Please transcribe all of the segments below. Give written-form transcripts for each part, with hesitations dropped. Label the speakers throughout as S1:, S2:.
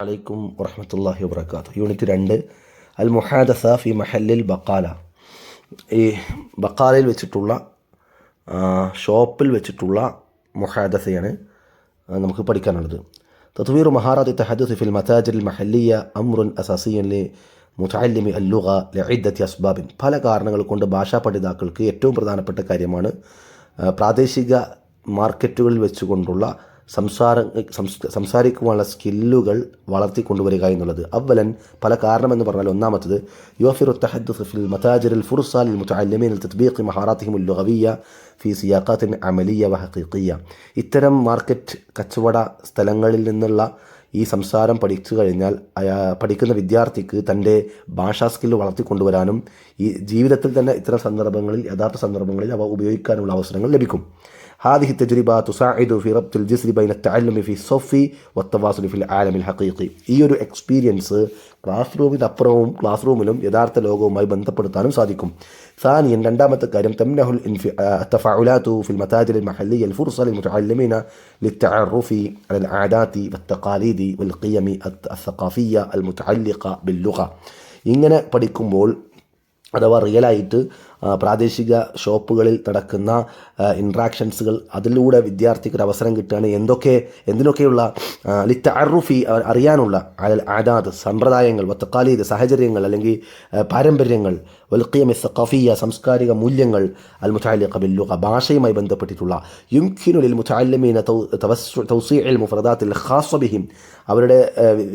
S1: അലൈക്കും വറഹ്മത്തുള്ളാഹി വബറകാതുഹു. യൂണിറ്റ് 2 അൽ മുഹാദസ ഫി മഹല്ലിൽ ബക്കാല. ഈ ബക്കാലയിൽ വെച്ചിട്ടുള്ള ഷോപ്പിൽ വെച്ചിട്ടുള്ള മുഹാദസയാണ് നമുക്ക് പഠിക്കാനുള്ളത്. തത്വീർ മഹാറാത്തി തഹദ്ദുസ് ഫിൽ മതാജിൽ മഹല്ലിയ അംറുൻ അസാസിയൻ ലി മുതഅല്ലിമി അല്ലുഗ ലിഇദ്ദത്തി അസ്ബാബിൻ. പല കാരണങ്ങൾ കൊണ്ട് ഭാഷാ പഠിതാക്കൾക്ക് ഏറ്റവും പ്രധാനപ്പെട്ട കാര്യമാണ് പ്രാദേശിക മാർക്കറ്റുകളിൽ വെച്ചുകൊണ്ടുള്ള സംസാരിക്കുവാനുള്ള സ്കില്ലുകൾ വളർത്തിക്കൊണ്ടുവരിക എന്നുള്ളത്. അവലൻ പല കാരണമെന്ന് പറഞ്ഞാൽ ഒന്നാമത്തത് യുവഫിറു തഹദ്ദുസ് ഫിൽ മതാജിൽ ഫുർസ ലിൽ മുതഅല്ലിമീൻ ലിതത്ബീഖി മഹാറാത്തിഹിം ലുഗവിയ്യ ഫി സിയാഖാത്തിൻ അമലിയ്യ വ ഹഖീഖിയ്യ. ഇത്തരം മാർക്കറ്റ് കച്ചവട സ്ഥലങ്ങളിൽ നിന്നുള്ള ഈ സംസാരം പഠിച്ചു കഴിഞ്ഞാൽ പഠിക്കുന്ന വിദ്യാർത്ഥിക്ക് തൻ്റെ ഭാഷാ സ്കില്ല് വളർത്തിക്കൊണ്ടുവരാനും ഈ ജീവിതത്തിൽ തന്നെ ഇത്തരം സന്ദർഭങ്ങളിൽ യഥാർത്ഥ സന്ദർഭങ്ങളിൽ അവ ഉപയോഗിക്കാനുള്ള അവസരങ്ങൾ ലഭിക്കും. هذه التجربة تساعد في ربط الجسر بين التعلم في الصف والتواصل في العالم الحقيقي. ഈ ഒരു എക്സ്പീരിയൻസ് ക്ലാസ് റൂമിനപ്പുറവും ക്ലാസ് റൂമിലും യഥാർത്ഥ ലോകവുമായി ബന്ധപ്പെടുത്താനും സാധിക്കും. ثانيا രണ്ടാമത്തെ കാര്യം تمنح التفاعلات في المتاجر المحلية الفرصة للمتعلمين للتعرف على العادات والتقاليد والقيم الثقافية المتعلقة باللغة. ഇങ്ങനെ പഠിക്കുമ്പോൾ അഥവാ റിയലായിട്ട് പ്രാദേശിക ഷോപ്പുകളിൽ നടക്കുന്ന ഇൻട്രാക്ഷൻസുകൾ അതിലൂടെ വിദ്യാർത്ഥിക്ക് ഒരു അവസരം കിട്ടുകയാണ്. എന്തിനൊക്കെയുള്ള ലിത്തഅറുഫി അറിയാനുള്ള ആദാത് സമ്പ്രദായങ്ങൾ വത്തഖാലീദ് സാഹചര്യങ്ങൾ അല്ലെങ്കിൽ പാരമ്പര്യങ്ങൾ വൽഖിയമി സഖാഫിയ സാംസ്കാരിക മൂല്യങ്ങൾ അൽ മുതഅല്ലിഖ ബില്ലുഗ ഭാഷയുമായി ബന്ധപ്പെട്ടിട്ടുള്ള യുംകിനു ലിൽ മുതഅല്ലിമീന തൗസീഉൽ മുഫ്രദാത്തിൽ ഖാസ്സ ബിഹിം അവരുടെ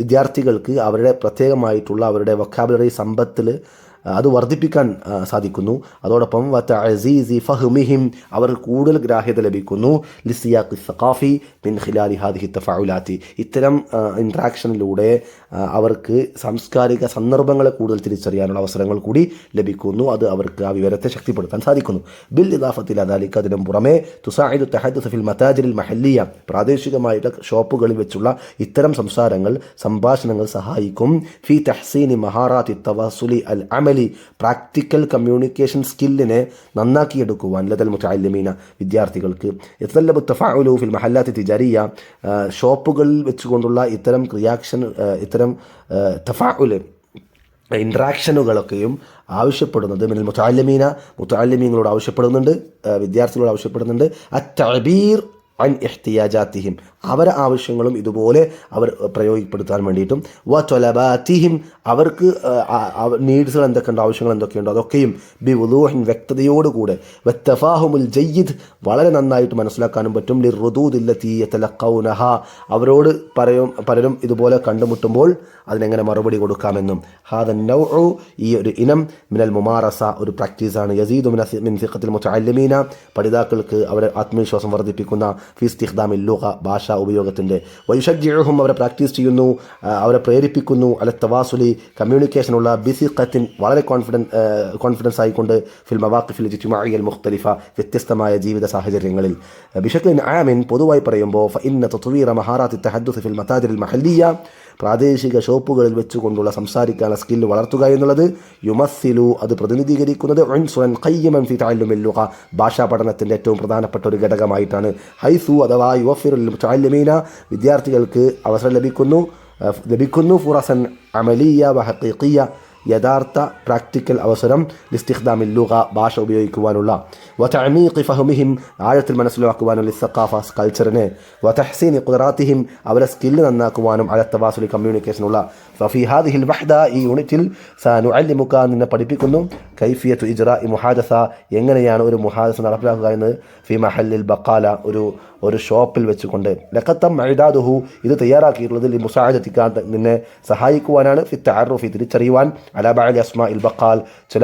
S1: വിദ്യാർത്ഥികൾക്ക് അവരുടെ പ്രത്യേകമായിട്ടുള്ള അവരുടെ വൊക്കാബുലറി സമ്പത്തിൽ അത് വർദ്ധിപ്പിക്കാൻ സാധിക്കുന്നു. അതോടൊപ്പം വതഅസീസി ഫഹ്മിഹിം അവർ കൂടുതൽ ഗ്രാഹ്യത ലഭിക്കുന്നു. ലിസിയാഖി സഖാഫി മിൻ ഖിലാലി ഹാദിഹി തഫഅഉലാത്തി ഇത്തരം ഇൻട്രാക്ഷനിലൂടെ അവർക്ക് സാംസ്കാരിക സന്ദർഭങ്ങളെ കൂടുതൽ തിരിച്ചറിയാനുള്ള അവസരങ്ങൾ കൂടി ലഭിക്കുന്നു. അത് അവർക്ക് ആ വിവരത്തെ ശക്തിപ്പെടുത്താൻ സാധിക്കുന്നു. ബിൽ ഇദാഫത്തിൽ അദാലിക അതിനും പുറമെ തുസാഇദു തഹദ്ദുസ് ഫിൽ മതാജിൽ മഹല്ലിയ പ്രാദേശികമായിട്ട് ഷോപ്പുകളിൽ വെച്ചുള്ള ഇത്തരം സംഭാഷണങ്ങൾ സഹായിക്കും. ഫി തഹ്സീനി മഹാറാത്തി തവാസുലി അൽ അമൽ പ്രാക്ടിക്കൽ കമ്മ്യൂണിക്കേഷൻ സ്കില്ലിനെ നന്നാക്കിയെടുക്കുവാൻ ലദൽ മുതഅല്ലിമീന വിദ്യാർത്ഥികൾക്ക് യതല്ലബു തഫഅഉലു ഫിൽ മഹല്ലാത്തി തിജാരിയ ഷോപ്പുകളിൽ വെച്ചുകൊണ്ടുള്ള ഇത്തരം ഇത്തരം തഫഅഉൽ ഇൻട്രാക്ഷനുകളൊക്കെയും ആവശ്യപ്പെടുന്നത് മിനൽ മുതഅല്ലിമീങ്ങളോട് ആവശ്യപ്പെടുന്നുണ്ട്, വിദ്യാർത്ഥികളോട് ആവശ്യപ്പെടുന്നുണ്ട്. അത്തഅബീർ അൻ ഇഹ്തിയാജാത്തിഹിം അവരെ ആവശ്യങ്ങളും ഇതുപോലെ അവർ പ്രയോഗിക്കപ്പെടുത്താൻ വേണ്ടിയിട്ടും വ ത്വലബാത്തിഹിം അവർക്ക് നീഡ്സുകൾ എന്തൊക്കെയുണ്ടോ ആവശ്യങ്ങൾ എന്തൊക്കെയുണ്ടോ അതൊക്കെയും ബി വുളൂഹിൻ വ്യക്തതയോടുകൂടെ വത്തഫാഹുമുൽ ജയ്യിദ് വളരെ നന്നായിട്ട് മനസ്സിലാക്കാനും പറ്റും. ലി റുദൂദില്ലത്തി യതലഖൗനഹ അവരോട് പലരും ഇതുപോലെ കണ്ടുമുട്ടുമ്പോൾ അതിനെങ്ങനെ മറുപടി കൊടുക്കാമെന്നും. ഹാദൻ നൗഉ ഈ ഒരു ഇനം മിനൽ മുമാറസ ഒരു പ്രാക്ടീസാണ്. യസീദു മിൻ സിഖത്തിൽ മുതഅല്ലിമീന പഠിതാക്കൾക്ക് അവരെ ആത്മവിശ്വാസം വർദ്ധിപ്പിക്കുന്ന ഫി ഇസ്തിഖ്ദാമിൽ ലുഗ ഭാഷ ഉപയോഗത്തിൻ്റെ വയുഷജ്ജിഉഹും അവരെ പ്രാക്ടീസ് ചെയ്യുന്നു, അവരെ പ്രേരിപ്പിക്കുന്നു അല തവാസുലി കമ്മ്യൂണിക്കേഷനുള്ള ബിസിഖത്തിൻ വളരെ കോൺഫിഡൻസ് ആയിക്കൊണ്ട് ഫിൽ മവാഖിഫിൽ ഇജ്തിമാഇയ്യൽ മുഖ്തലിഫ വ്യത്യസ്തമായ ജീവിത സാഹചര്യങ്ങളിൽ. ബിശക്ലിൻ ആമിൻ പൊതുവായി പറയുമ്പോൾ ഫഇന്ന തത്വീറ മഹാറാത്തി തഹദ്ദുസ് ഫിൽ മതാജിൽ മഹല്ലിയ പ്രാദേശിക ഷോപ്പുകളിൽ വെച്ചുകൊണ്ടുള്ള സംസാരിക്കാനുള്ള സ്കില്ല് വളർത്തുക എന്നുള്ളത് യുമസ്സിലു അത് പ്രതിനിധീകരിക്കുന്നത് ഉൻസുറൻ ഖയ്യിമൻ ഫി തഅല്ലുമിൽ ലുഗ ഭാഷാ പഠനത്തിൻ്റെ ഏറ്റവും പ്രധാനപ്പെട്ട ഒരു ഘടകമായിട്ടാണ്. ഹൈസു അഥവാ യുവഫിറുൽ മുതഅല്ലിമീന വിദ്യാർത്ഥികൾക്ക് അവസരം ലഭിക്കുന്നു ഫുറസൻ അമലിയ വ ഹഖീഖിയ യഥാർത്ഥ പ്രാക്ടിക്കൽ അവസരം ലിസ്തിഖ്ദാമിൽ ലുഗ ഭാഷ ഉപയോഗിക്കുവാനുള്ള വതഅമീഖി ഫഹ്മിഹിം ആഴത്തിൽ മനസ്സിലാക്കുവാനും ലിസ്സഖാഫ കൾച്ചറിനെ വതഹ്സീനി ഖുദറാത്തിഹിം അവരെ സ്കില്ല് നന്നാക്കുവാനും അല തവാസുലി കമ്മ്യൂണിക്കേഷനുള്ള. ഫഫി ഹാദിഹിൽ വഹ്ദ ഈ യൂണിറ്റിൽ സനുഅല്ലിമുക നിന്നെ പഠിപ്പിക്കുന്നു കൈഫിയത്തു ഇജ്റാഇ മുഹാദസ എങ്ങനെയാണ് ഒരു മുഹാദസ നടപ്പിലാക്കുക എന്ന് ഫി മഹല്ലിൽ ബഖാല ഒരു ഷോപ്പിൽ വെച്ചുകൊണ്ട്. ലഖത്തം ഇദാദുഹു ഇത് തയ്യാറാക്കിയിട്ടുള്ളത് മുസാഅദതിക നിന്നെ സഹായിക്കുവാനാണ്. ഫി തഅറുഫി തിരിച്ചറിയുവാൻ അലാ ബഅദി അസ്മാഇൽ ബഖാൽ ചില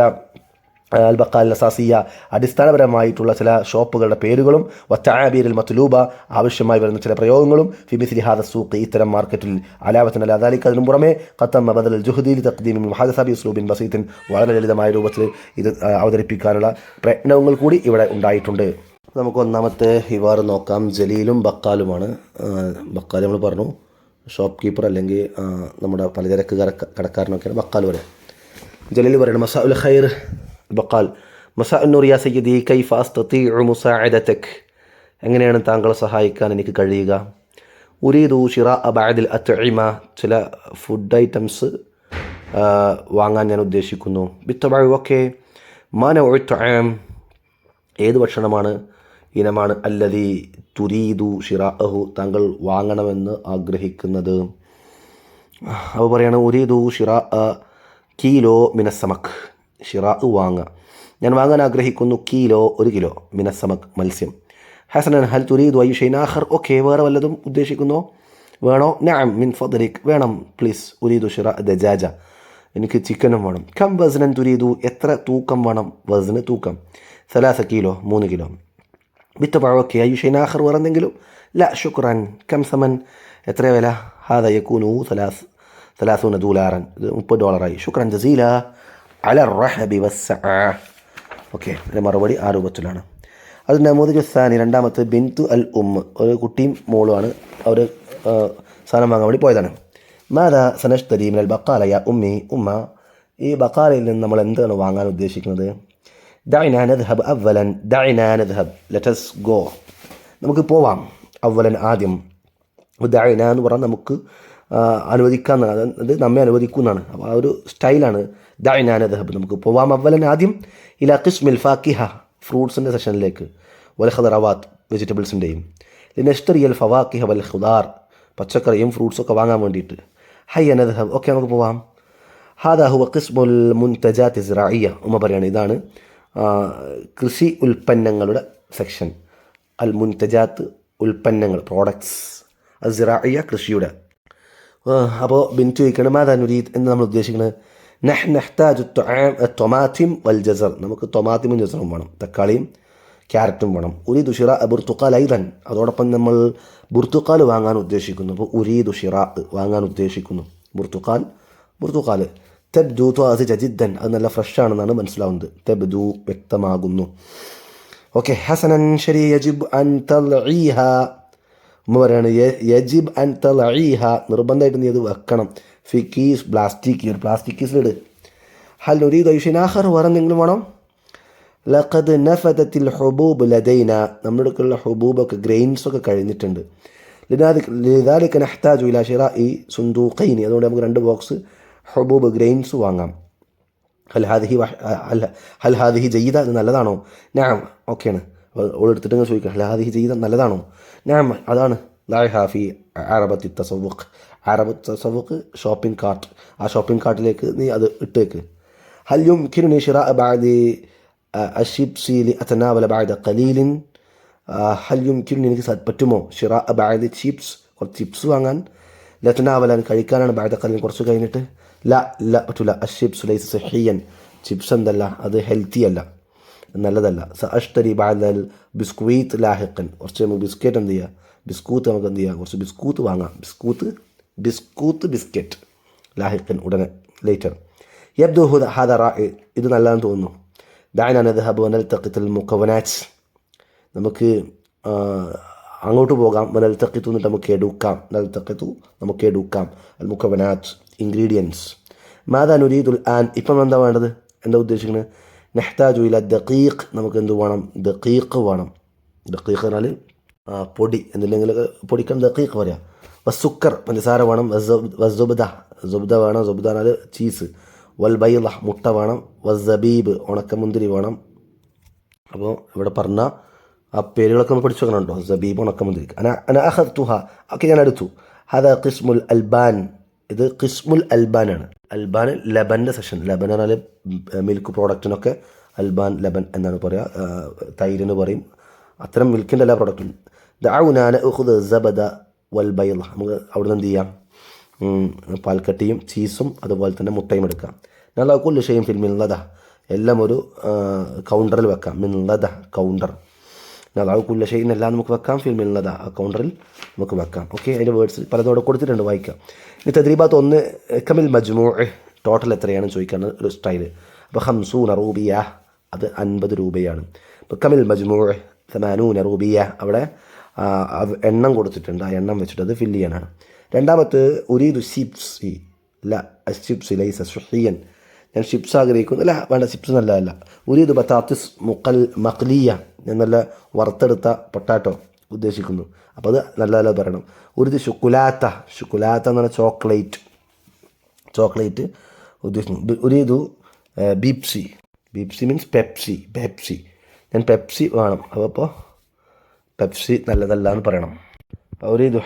S1: അൽ ബഖാൽ അസാസിയ അടിസ്ഥാനപരമായിട്ടുള്ള ചില ഷോപ്പുകളുടെ പേരുകളും വത്തആബീരിൽ മത്ലൂബ ആവശ്യമായി വരുന്ന ചില പ്രയോഗങ്ങളും ഫി മിസ്ലി ഹാദ സൂഖ് ഇത്തരം മാർക്കറ്റിൽ അലാവത്തൻ അലാ ദാലിക അതിനു പുറമെ ഖത്തം ബദൽ ജുഹദി തഖ്ദീം മുഹാദസ ബി ഉസ്ലൂബിൻ ബസീത്തിൻ വളരെ ലളിതമായ രൂപത്തിൽ ഇത് അവതരിപ്പിക്കാനുള്ള പ്രയത്നങ്ങൾ കൂടി ഇവിടെ ഉണ്ടായിട്ടുണ്ട്. നമുക്ക് ഒന്നാമത്തെ ഹിവാർ നോക്കാം. ജലീലും ബക്കാലുമാണ്. ബക്കാൽ നമ്മൾ പറഞ്ഞു ഷോപ്പ് കീപ്പർ അല്ലെങ്കിൽ നമ്മുടെ പലചരക്ക് കടക്കാരനൊക്കെയാണ് ബക്കാൽ പറയുക. ജലീൽ പറയുന്നത് മസാഉൽ ഖൈർ ബക്കാൽ മസാഉൻ നൂർ യാ സയ്യിദി കൈഫ അസ്തതിഉ മുസാഅദതക് എങ്ങനെയാണ് താങ്കളെ സഹായിക്കാൻ എനിക്ക് കഴിയുക. ഉരീദു ഷിറാ ബഅദിൽ അത്ഇമ, ചില ഫുഡ് ഐറ്റംസ് വാങ്ങാൻ ഞാൻ ഉദ്ദേശിക്കുന്നു. ബിത്തബഅ ഓക്കെ. മാ നൗഉ തുആം, ഏത് ഭക്ഷണമാണ് ഇനമാണ് അല്ലദീ തുരീദു ഷിറാഅഹു, താങ്കൾ വാങ്ങണമെന്ന് ആഗ്രഹിക്കുന്നത്. അപ്പോൾ പറയാണ് ഉരീദു ഷിറാ കീലോ മിനസ്സമക്, ഷിറാ വാങ്ങുക, ഞാൻ വാങ്ങാൻ ആഗ്രഹിക്കുന്നു കിലോ, 1 കിലോ, മിനസ്സമക് മത്സ്യം. ഹസനൻ ഹൽ തുരീദു അയ്യു ഷൈൻ ആഖർ, ഓക്കെ വേറെ വല്ലതും ഉദ്ദേശിക്കുന്നോ, വേണോ. നഅം മിൻ ഫദ്ലിക്, വേണം പ്ലീസ്. ഉരീദു ഷിറാ ദജാജ, എനിക്ക് ചിക്കനും വേണം. കം വസ്നൻ തുരീദു, എത്ര തൂക്കം വേണം, വസ്ന് തൂക്കം. 3 kilo, 3 kilo. ബിത്തബഅ okay. Ayyu Shine ആഖർ, വേറെ എന്തെങ്കിലും. ല ശുക്രൻ. കം സമൻ, എത്ര വില. ഹാദ യകൂനു $30 ഇത് $30. ശുക്രൻ ജസീല അല റഹബി വസ്സഅ. ഓക്കെ, അതിൻ്റെ മറുപടി ആ രൂപത്തിലാണ്. അത് നമൂദ് സാനി, രണ്ടാമത്തെ ബിന്തു അൽ ഉമ്മ്, ഒരു കുട്ടിയും മോളുമാണ്. അവർ സാധനം വാങ്ങാൻ വേണ്ടി പോയതാണ്. മാദാ സനഷ്തരി മിനൽ ബഖാല യാ ഉമ്മി, ഉമ്മ ഈ ബഖാലയിൽ നിന്ന് നമ്മൾ എന്താണ് വാങ്ങാൻ ഉദ്ദേശിക്കുന്നത്. ദഅനാ നദ്ഹബ് അവ്വലൻ, ദഅനാ നദ്ഹബ് ലെറ്റസ് ഗോ, നമുക്ക് പോവാം. അവ്വലൻ ആദ്യം, ദഅനാ എന്ന് പറഞ്ഞാൽ നമുക്ക് അനുവദിക്കാമെന്നാണ്, അത് നമ്മെ അനുവദിക്കുന്നതാണ്. അപ്പോൾ ആ ഒരു സ്റ്റൈലാണ്. ദഅനാ നദ്ഹബ്, നമുക്ക് പോവാം. അവ്വലൻ ആദ്യം. ഇലാ ഖിസ്മിൽ ഫാക്കിഹ, ഫ്രൂട്ട്സിൻ്റെ സെഷനിലേക്ക്. വൽ ഖദറവാത്ത്, വെജിറ്റബിൾസിൻ്റെയും. ലിനഷ്തറിയൽ ഫവാക്കിഹ വൽ ഖുദാർ, പച്ചക്കറിയും ഫ്രൂട്ട്സൊക്കെ വാങ്ങാൻ വേണ്ടിയിട്ട്. ഹയ്യ നദ്ഹബ്, ഓക്കെ നമുക്ക് പോവാം. ഹാദാ ഹുവ ഖിസ്മുൽ മുൻതജാത്ത് സിറാഇയ്യ, ഉമ്മ പറയാണ് ഇതാണ് കൃഷി ഉൽപ്പന്നങ്ങളുടെ സെക്ഷൻ. അൽ മുൻതജാത്ത്, ഉൽപ്പന്നങ്ങൾ, പ്രോഡക്ട്സ്. അത് സിറാഇയ്യ, കൃഷിയുടെ. അപ്പോൾ ബിന്തു ചോദിക്കണം മാദാ നുരീദ്, എന്ന് നമ്മൾ ഉദ്ദേശിക്കുന്നത്. നഹ്താജു ടൊമാറ്റിം വൽ ജസർ, നമുക്ക് ടൊമാറ്റിമും ജസറും വേണം, തക്കാളിയും ക്യാരറ്റും വേണം. ഉരീദു ഷിറാ ബുർത്തുക്കാൽ ഐദൻ, അതോടൊപ്പം നമ്മൾ ബുർത്തുക്കാൽ വാങ്ങാൻ ഉദ്ദേശിക്കുന്നു. അപ്പോൾ ഉരീദു ഷിറാ വാങ്ങാൻ ഉദ്ദേശിക്കുന്നു. ബുർത്തുക്കാൽ. തെബ്ദു ത്വാസിജ ജിദ്ദൻ, അത് നല്ല ഫ്രഷ് ആണെന്നാണ് മനസ്സിലാവുന്നത്. തെബ്ദു വ്യക്തമാകുന്നു. ഓക്കെ. ഹസനൻ ശരി. യജിബ് അൻ തൽഈഹ, ഉമ്മ പറയാണ് യജിബ് അൻ തൽഈഹ, നിർബന്ധമായിട്ട് നീ അത് വെക്കണം. ഫി കീസ്, പ്ലാസ്റ്റിക്, ഒരു പ്ലാസ്റ്റിക് കീസിലിട്. ഹൽ നുരീദു അയ്യു ഷൈൻ ആഖർ, വേറെ എന്തെങ്കിലും വേണം. ലഖദ് നഫദത്തിൽ ഹുബൂബ് ലദൈന, നമ്മുടെ അടുത്തുള്ള ഹുബൂബൊക്കെ, ഗ്രെയിൻസൊക്കെ കഴിഞ്ഞിട്ടുണ്ട്. ലിദാലിക നഹ്താജു ഇലാ ഷിറാഇ സുന്ദൂഖൈനി, അതുകൊണ്ട് നമുക്ക് 2 ബോക്സ് ഹുബൂബ് ഗ്രെയിൻസ് വാങ്ങാം. ഹൽ ഹാദിഹി ജയ്യിദ, അത് നല്ലതാണോ. നഅം, ഓക്കെയാണ്. ഓളെടുത്തിട്ട് ഇങ്ങനെ ചോദിക്കുക ഹൽ ഹാദിഹി ജയ്യിദ, നല്ലതാണോ. നഅം, അതാണ്. ലഅഹ ഫി അറബത്തി തസവുഖ്, അറബത്ത് തസവുഖ് ഷോപ്പിംഗ് കാർട്ട്, ആ ഷോപ്പിംഗ് കാർട്ടിലേക്ക് നീ അത് ഇട്ടേക്ക്. ഹൽ യുംകിനുനി ഷിറാഅ ബഅദി അഷിബ്സി ലിഅതനാവല ബഅദ ഖലീലിൻ, ഹൽ യുംകിനുനി, എനിക്ക് പറ്റുമോ. ഷിറാഅ ബഅദി ചിപ്സ്, കുറച്ച് ചിപ്സ് വാങ്ങാൻ. ലതനാവലാൻ, കഴിക്കാനാണ്. ബഅദ ഖലീലിൻ, കുറച്ച് കഴിഞ്ഞിട്ട്. ല പറ്റൂല. അഷിബ്സ് ലൈസ സഹിയൻ, ചിപ്സ് എന്തല്ല, അത് ഹെൽത്തി അല്ല, നല്ലതല്ല. സഅഷ്തരി ബഅദൽ ബിസ്കുവീത്ത് ലാഹിഖൻ, കുറച്ച് നമുക്ക് ബിസ്ക്കറ്റ് എന്ത് ചെയ്യുക, ബിസ്കൂത്ത് നമുക്ക് എന്ത് ചെയ്യുക, കുറച്ച് ബിസ്കൂത്ത് വാങ്ങാം. ബിസ്ക്കറ്റ് ലാഹിഖൻ, ഉടനെ, ലേറ്റർ. യബ്ദു ഹാദ റാഇ, ഇത് നല്ലതാണെന്ന് തോന്നുന്നു. ദഅനാ നദ്ഹബു വനൽതഖിത്തുൽ മുകവനാത്ത്, നമുക്ക് അങ്ങോട്ട് പോകാം. വനൽതഖിത്തു, എന്നിട്ട് നമുക്ക് എടുക്കാം. നൽതഖിത്തു, നമുക്ക് എടുക്കാം. അൽ മുകവനാത്ത്, ഇൻഗ്രീഡിയൻസ്. മാദാ നുരീദുൽ ആൻ, ഇപ്പം എന്താ വേണ്ടത്, എന്താ ഉദ്ദേശിക്കുന്നത്. നഹ്താജു ഇല ദഖീഖ്, നമുക്ക് എന്ത് വേണം, ദഖീഖ് വേണം. ദഖീഖ് എന്നാൽ പൊടി, എന്തില്ലെങ്കിൽ പൊടിക്കാൻ ദഖീഖ് പറയാം. വസുക്കർ, പഞ്ചസാര വേണം. വസുബ്ദ, സുബ്ദ വേണം. സുബ്ദ എന്നാൽ ചീസ്. വൽ ബൈള, മുട്ട വേണം. വസബീബ്, ഉണക്കമുന്തിരി വേണം. അപ്പോൾ ഇവിടെ പറഞ്ഞ ആ പേരുകളൊക്കെ ഒന്ന് പഠിച്ചു വെക്കണം കേട്ടോ. സബീബ്, ഉണക്കമുന്തിരി. അന അഖദ്തുഹ, ഓക്കെ ഞാൻ എടുത്തു. ഹദാ ഖിസ്മുൽ അൽബാൻ, ഇത് ഖിസ്മുൽ അൽബാനാണ്. Alban ലബൻ്റെ session. ലബൻ എന്നാൽ മിൽക്ക് പ്രോഡക്റ്റിനൊക്കെ അൽബാൻ, ലബൻ എന്നാണ് പറയുക. തൈരിന് പറയും. അത്തരം മിൽക്കിൻ്റെ എല്ലാ പ്രോഡക്റ്റും. ദഅഉനാ നഅഖുദു സബദ വൽ ബൈള, നമുക്ക് അവിടെ നിന്ന് എന്ത് ചെയ്യാം, പാൽക്കട്ടിയും ചീസും അതുപോലെ തന്നെ മുട്ടയും എടുക്കാം. നല്ല കുല്ലു ഷൈഇൻ ഫിൽ മിൻലദ, എല്ലാം ഒരു കൗണ്ടറിൽ വെക്കാം. മിൻലദ, കൗണ്ടർ. നല്ല കുല്ലു ഷൈഇൻ, എല്ലാം നമുക്ക് വെക്കാം. ഫിൽ മിൻലദ, ആ കൗണ്ടറിൽ നമുക്ക് വെക്കാം. ഓക്കെ, അതിൻ്റെ വേർഡ്സ് പലതോടെ കൊടുത്തിട്ടുണ്ട്, വായിക്കാം. ഇനി തദ്രീബാത്ത് 1, കമിൽ മജ്മൂഅ്, ടോട്ടൽ എത്രയാണെന്ന് ചോദിക്കാണ് ഒരു സ്റ്റൈല്. അപ്പോൾ 50 റൂബിയ, അത് 50 രൂപയാണ്. അപ്പോൾ കമിൽ മജ്മൂഅ് 80 റൂബിയ, അവിടെ എണ്ണം കൊടുത്തിട്ടുണ്ട്, ആ എണ്ണം വെച്ചിട്ട് അത് ഫില്ല് ചെയ്യാനാണ്. രണ്ടാമത്തെ ഉരീദു ചിപ്സ്, ചിപ്സ് ലൈസ സുഹിയൻ, ഞാൻ ചിപ്സ് ആഗ്രഹിക്കുന്നു. അല്ല വേണ്ട, ചിപ്സ് നല്ലതല്ല. ഉരീദു ബത്താത്തിസ് മഖ്ലിയ, ഞാൻ നല്ല വറുത്തെടുത്ത പൊട്ടാറ്റോ, ഉദ്ദേശിക്കുന്നു. അപ്പോൾ അത് നല്ല നല്ല പറയണം. ഒരു ഇത് ഷുക്കുലാത്ത എന്ന് പറഞ്ഞാൽ ചോക്ലേറ്റ് ഉദ്ദേശിക്കുന്നു. ഒരു ഇത് ബീപ്സി മീൻസ് പെപ്സി ഞാൻ പെപ്സി വേണം, അപ്പോൾ പെപ്സി നല്ലതല്ല എന്ന് പറയണം. ഒരു ഇത്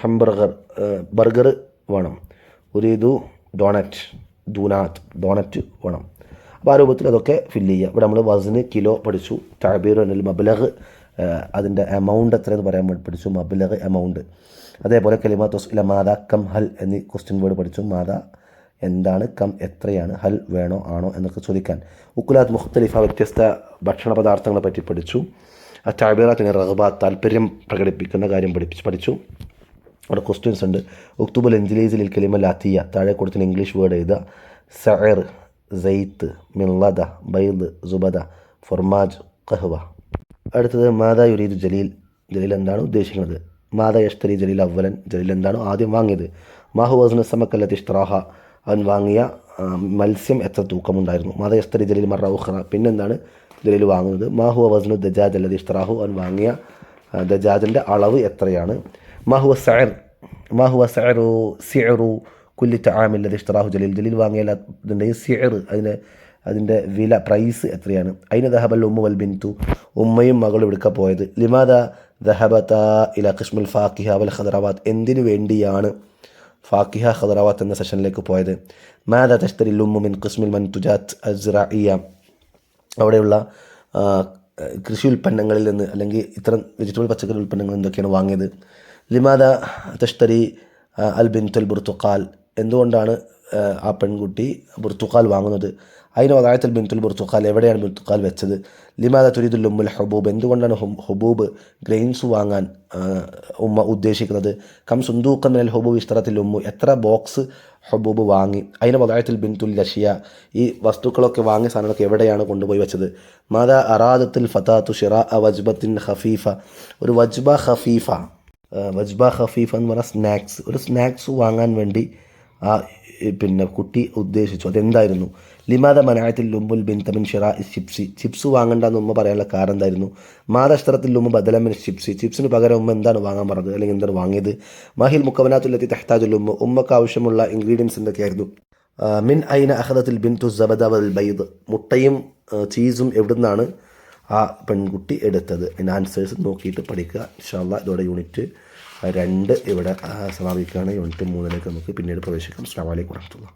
S1: ബർഗർ വേണം. ഒരു ഇത് ഡോണറ്റ് വേണം. അപ്പോൾ ആ രൂപത്തിൽ അതൊക്കെ ഫില്ല് ചെയ്യുക. ഇവിടെ നമ്മൾ വസ്ന് കിലോ പഠിച്ചു, തഅബീർ അനിൽ മബ്ലഗ് അതിൻ്റെ എമൗണ്ട് എത്രയെന്ന് പറയാൻ വേണ്ടി പഠിച്ചു, മബ്ലഗ് എമൗണ്ട്. അതേപോലെ കലിമാത്തുസ് ഇല മാദ കം ഹൽ എന്നീ ക്വസ്റ്റ്യൻ വേർഡ് പഠിച്ചു. മാദ എന്താണ്, കം എത്രയാണ്, ഹൽ വേണോ ആണോ എന്നൊക്കെ ചോദിക്കാൻ. ഉക്കുലാത്ത് മുഖ്തലിഫ വ്യത്യസ്ത ഭക്ഷണ പദാർത്ഥങ്ങളെ പറ്റി പഠിച്ചു. തഅബീറാത്തിന് റഗ്ബാത്ത് താല്പര്യം പ്രകടിപ്പിക്കുന്ന കാര്യം പഠിച്ചു. അവിടെ ക്വസ്റ്റ്യൻസ് ഉണ്ട്. ഉക്തുബുൽ ഇൻജിലീസിൽ കലിമ ലാത്തിയ താഴെ കൊടുത്തിന് ഇംഗ്ലീഷ് വേർഡ് എഴുതുക. സഅർ, സൈത്ത്, മിള്ളദ, ബൈദ്, സുബദ, ഫൊർമാജ്, ഖഹ്വ. അടുത്തത് മാദാ യുരീദു ജലീൽ എന്താണ് ഉദ്ദേശിക്കുന്നത്. മാദാ യഷ്തരി ജലീൽ അവലൻ, ജലീൽ എന്താണ് ആദ്യം വാങ്ങിയത്. മാഹു വസ്നു സമക്കല്ലത്തി ഇഷ്തറാഹ, അവൻ വാങ്ങിയ മത്സ്യം എത്ര തൂക്കമുണ്ടായിരുന്നു. മാദാ യസ്തരി ജലീൽ മറ ഉഖ്റ, പിന്നെന്താണ് ജലീൽ വാങ്ങുന്നത്. മാഹുവ വസ്നു ദജാജ് അല്ലതി ഇഷ്തറാഹു, അവൻ വാങ്ങിയ ദജാജിൻ്റെ അളവ് എത്രയാണ്. മാഹുവ സിഅറു കുല്ലി തആമിൽ അല്ലതി ഇഷ്തറാഹു ജലീൽ വാങ്ങിയ ഇതിൻ്റെയും സിഅർ അതിൻ്റെ വില പ്രൈസ് എത്രയാണ്. അയിന ദഹബൽ ഉമ്മു വൽ ബിന്തു, ഉമ്മയും മകളും എടുക്ക പോയത്. ലിമാദ ദഹബത ഇല ഖിസ്മുൽ ഫാക്കിഹ വൽ ഖദറവാത്ത്, എന്തിനു വേണ്ടിയാണ് ഫാക്കിഹ ഖദറവാത്ത് എന്ന സെഷനിലേക്ക് പോയത്. മാദ തഷ്തരി ഉമ്മു മിൻ ഖിസ്മുൽ മൻതുജാത്ത് അസ്റാഇയ, അവിടെയുള്ള കൃഷി ഉൽപ്പന്നങ്ങളിൽ നിന്ന് അല്ലെങ്കിൽ ഇത്തരം വെജിറ്റബിൾ പച്ചക്കറി ഉൽപ്പന്നങ്ങൾ എന്തൊക്കെയാണ് വാങ്ങിയത്. ലിമാദ തഷ്തരി അൽ ബിൻതുൽ ബുർത്തുഖാൽ, എന്തുകൊണ്ടാണ് ആ പെൺകുട്ടി ബുർത്തുഖാൽ വാങ്ങുന്നത്. അതിന് വദായത്തുൽ ബിൻതുൽ ബുർത്തുഖാൽ, എവിടെയാണ് ബുർത്തുഖാൽ വെച്ചത്. ലിമാദ തുരീദുൽ ഉമ്മുൽ ഹുബൂബ്, എന്തുകൊണ്ടാണ് ഹുബൂബ് ഗ്രെയിൻസ് വാങ്ങാൻ ഉമ്മ ഉദ്ദേശിക്കുന്നത്. കം സുന്ദൂഖൻ മിനൽ ഹുബൂബ് ഇഷ്തറത്തിൽ ഉമ്മു, എത്ര ബോക്സ് ഹുബൂബ് വാങ്ങി. അതിന് വദായത്തുൽ ബിൻതുൽ ലഷിയ, ഈ വസ്തുക്കളൊക്കെ വാങ്ങിയ സാധനങ്ങളൊക്കെ എവിടെയാണ് കൊണ്ടുപോയി വെച്ചത്. മാദാ അറാദത്തുൽ ഫതാത്തു ഷിറാഅ വജ്ബത്തിൻ ഖഫീഫ, ഒരു വജ്ബ ഖഫീഫ എന്ന് പറഞ്ഞാൽ ഒരു സ്നാക്സ് വാങ്ങാൻ വേണ്ടി ആ കുട്ടി ഉദ്ദേശിച്ചു. അതെന്തായിരുന്നു. ലിമാദ മനായത്തിൽ ലുംബുൽ ബിൻത മിൻ ഷിറാഇ ചിപ്സ് വാങ്ങണ്ടെന്ന് ഉമ്മ പറയാനുള്ള കാരണം എന്തായിരുന്നു. മാദഷ്തറത്തിൽ ഉമ്മ ബദലമിൻ ചിപ്സിന് പകരം ഉമ്മ എന്താണ് വാങ്ങാൻ പറഞ്ഞത് അല്ലെങ്കിൽ എന്താണ് വാങ്ങിയത്. മാഹിൽ മുക്കവനാത്തുല്ലത്തി തഹ്താജുൽ ഉമ്മക്ക് ആവശ്യമുള്ള ഇൻഗ്രീഡിയൻസ് എന്തൊക്കെയായിരുന്നു. മിൻ ഐന അഖദത്തുൽ ബിൻതു സബദ വൽ ബൈദ്, മുട്ടയും ചീസും എവിടുന്നാണ് ആ പെൺകുട്ടി എടുത്തത്. അതിൻ്റെ ആൻസേഴ്സ് നോക്കിയിട്ട് പഠിക്കുക. ഇൻഷാ അല്ലാഹ് ഇതോടെ യൂണിറ്റ് 2 ഇവിടെ സമാപിക്കുകയാണ്. യൂണിറ്റ് 3 നമുക്ക് പിന്നീട് പ്രവേശിക്കാം. അസ്സലാമു അലൈക്കും വറഹ്മത്തുള്ളാഹി.